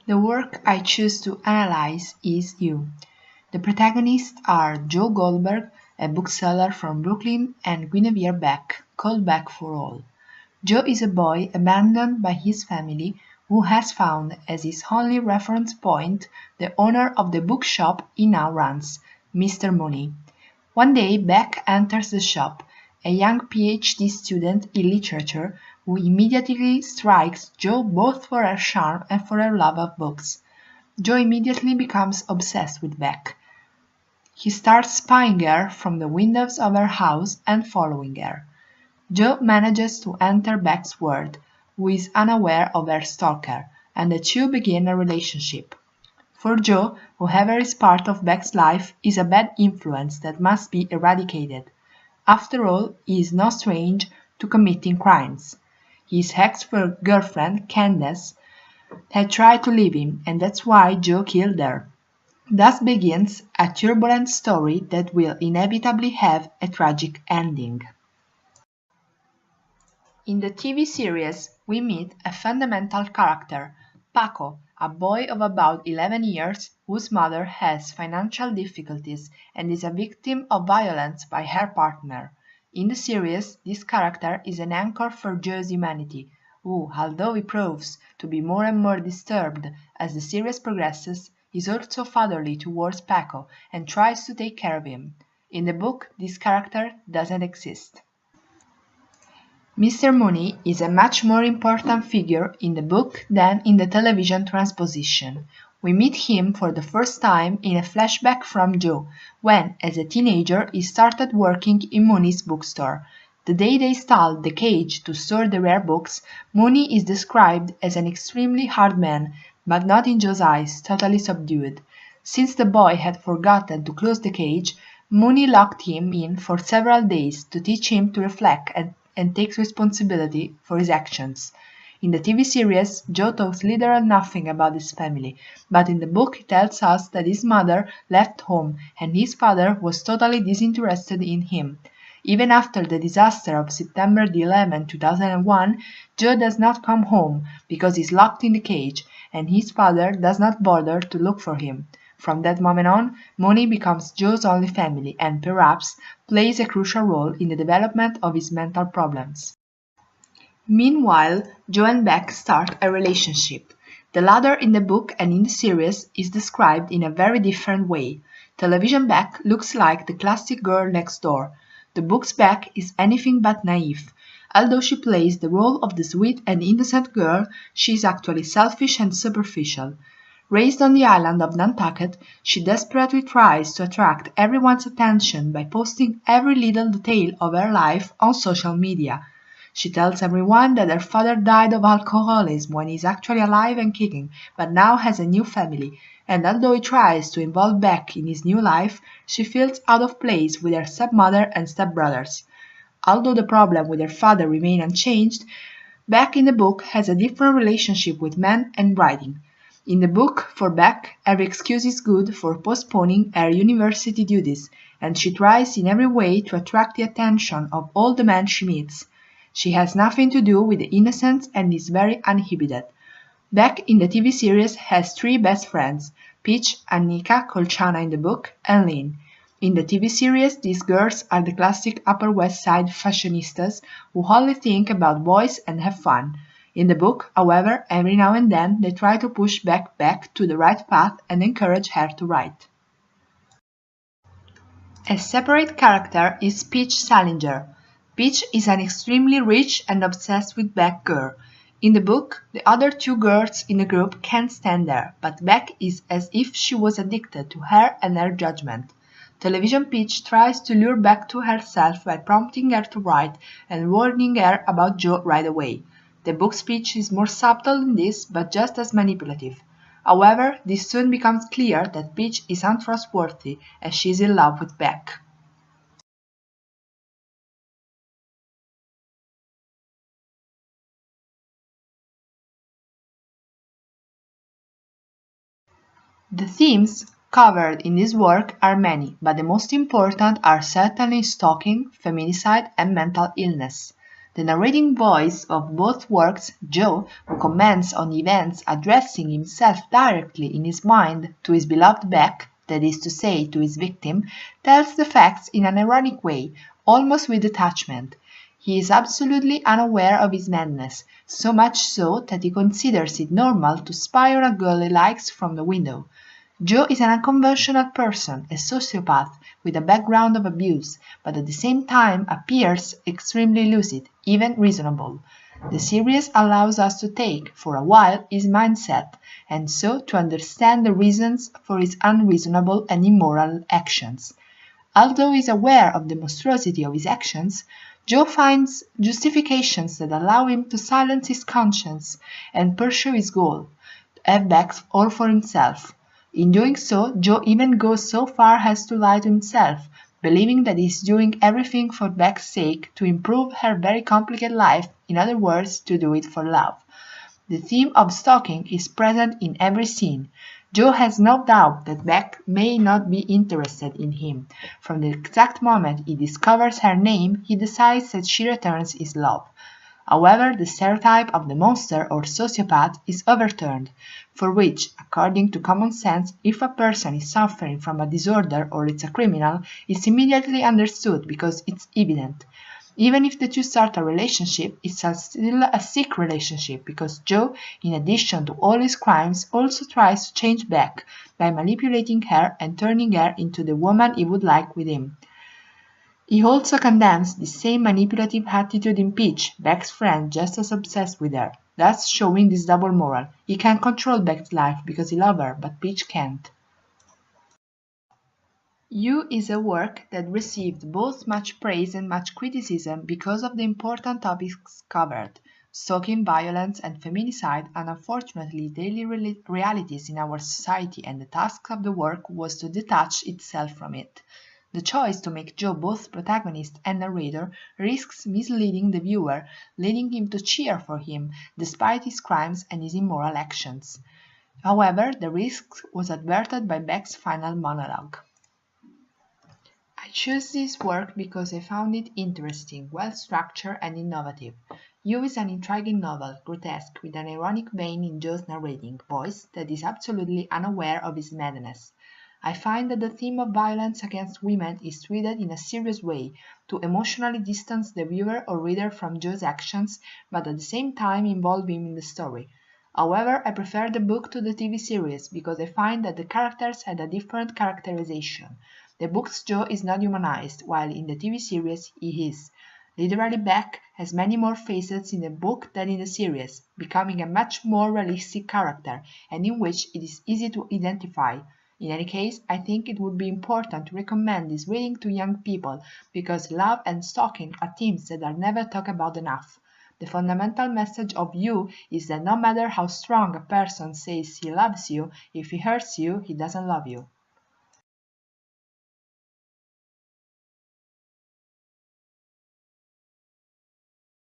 The work I choose to analyze is You. The protagonists are Joe Goldberg, a bookseller from Brooklyn, and Guinevere Beck, called Beck for all. Joe is a boy abandoned by his family who has found as his only reference point the owner of the bookshop he now runs, Mr. Mooney. One day Beck enters the shop, a young PhD student in literature who immediately strikes Joe both for her charm and for her love of books. Joe immediately becomes obsessed with Beck. He starts spying her from the windows of her house and following her. Joe manages to enter Beck's world, who is unaware of her stalker, and the two begin a relationship. For Joe, whoever is part of Beck's life is a bad influence that must be eradicated. After all, he is no stranger to committing crimes. His ex-girlfriend, Candace, had tried to leave him, and that's why Joe killed her. Thus begins a turbulent story that will inevitably have a tragic ending. In the TV series, we meet a fundamental character, Paco, a boy of about 11 years whose mother has financial difficulties and is a victim of violence by her partner. In the series, this character is an anchor for Joe's humanity, who, although he proves to be more and more disturbed as the series progresses, is also fatherly towards Paco and tries to take care of him. In the book, this character doesn't exist. Mr. Mooney is a much more important figure in the book than in the television transposition. We meet him for the first time in a flashback from Joe, when, as a teenager, he started working in Mooney's bookstore. The day they installed the cage to store the rare books, Mooney is described as an extremely hard man, but not in Joe's eyes, totally subdued. Since the boy had forgotten to close the cage, Mooney locked him in for several days to teach him to reflect and takes responsibility for his actions. In the TV series, Joe talks little or nothing about his family, but in the book he tells us that his mother left home and his father was totally disinterested in him. Even after the disaster of September 11, 2001, Joe does not come home because he's locked in the cage, and his father does not bother to look for him. From that moment on, Mooney becomes Joe's only family and, perhaps, plays a crucial role in the development of his mental problems. Meanwhile, Joe and Beck start a relationship. The latter in the book and in the series is described in a very different way. Television Beck looks like the classic girl next door. The book's Beck is anything but naive. Although she plays the role of the sweet and innocent girl, she is actually selfish and superficial. Raised on the island of Nantucket, she desperately tries to attract everyone's attention by posting every little detail of her life on social media. She tells everyone that her father died of alcoholism when he is actually alive and kicking, but now has a new family, and although he tries to involve Beck in his new life, she feels out of place with her stepmother and stepbrothers. Although the problem with her father remains unchanged, Beck in the book has a different relationship with men and writing. In the book, for Beck, every excuse is good for postponing her university duties, and she tries in every way to attract the attention of all the men she meets. She has nothing to do with the innocence and is very uninhibited. Beck in the TV series has three best friends, Peach, Annika, Colchana in the book, and Lynn. In the TV series, these girls are the classic Upper West Side fashionistas who only think about boys and have fun. In the book, however, every now and then they try to push Beck back to the right path and encourage her to write. A separate character is Peach Salinger. Peach is an extremely rich and obsessed with Beck girl. In the book, the other two girls in the group can't stand her, but Beck is as if she was addicted to her and her judgment. Television Peach tries to lure Beck to herself by prompting her to write and warning her about Joe right away. The book's Peach is more subtle than this, but just as manipulative. However, this soon becomes clear that Peach is untrustworthy and she is in love with Beck. The themes covered in this work are many, but the most important are certainly stalking, feminicide, and mental illness. The narrating voice of both works, Joe, who comments on events addressing himself directly in his mind to his beloved Beck, that is to say, to his victim, tells the facts in an ironic way, almost with detachment. He is absolutely unaware of his madness, so much so that he considers it normal to spy on a girl he likes from the window. Joe is an unconventional person, a sociopath with a background of abuse, but at the same time appears extremely lucid, even reasonable. The series allows us to take, for a while, his mindset, and so to understand the reasons for his unreasonable and immoral actions. Although he is aware of the monstrosity of his actions, Joe finds justifications that allow him to silence his conscience and pursue his goal, to have Beck all for himself. In doing so, Joe even goes so far as to lie to himself, believing that he is doing everything for Beck's sake to improve her very complicated life, in other words, to do it for love. The theme of stalking is present in every scene. Joe has no doubt that Beck may not be interested in him. From the exact moment he discovers her name, he decides that she returns his love. However, the stereotype of the monster or sociopath is overturned, for which, according to common sense, if a person is suffering from a disorder or it's a criminal, it's immediately understood because it's evident. Even if the two start a relationship, it's still a sick relationship because Joe, in addition to all his crimes, also tries to change Beck by manipulating her and turning her into the woman he would like with him. He also condemns the same manipulative attitude in Peach, Beck's friend, just as obsessed with her, thus showing this double moral. He can control Beck's life because he loves her, but Peach can't. You is a work that received both much praise and much criticism because of the important topics covered. Stalking, violence, and feminicide are unfortunately daily realities in our society, and the task of the work was to detach itself from it. The choice to make Joe both protagonist and narrator risks misleading the viewer, leading him to cheer for him, despite his crimes and his immoral actions. However, the risk was averted by Beck's final monologue. I chose this work because I found it interesting, well-structured and innovative. You is an intriguing novel, grotesque, with an ironic vein in Joe's narrating voice that is absolutely unaware of his madness. I find that the theme of violence against women is treated in a serious way, to emotionally distance the viewer or reader from Joe's actions, but at the same time involve him in the story. However, I prefer the book to the TV series because I find that the characters had a different characterization. The book's Joe is not humanized, while in the TV series he is. Literally, Beck has many more facets in the book than in the series, becoming a much more realistic character, and in which it is easy to identify. In any case, I think it would be important to recommend this reading to young people, because love and stalking are themes that are never talked about enough. The fundamental message of You is that no matter how strong a person says he loves you, if he hurts you, he doesn't love you.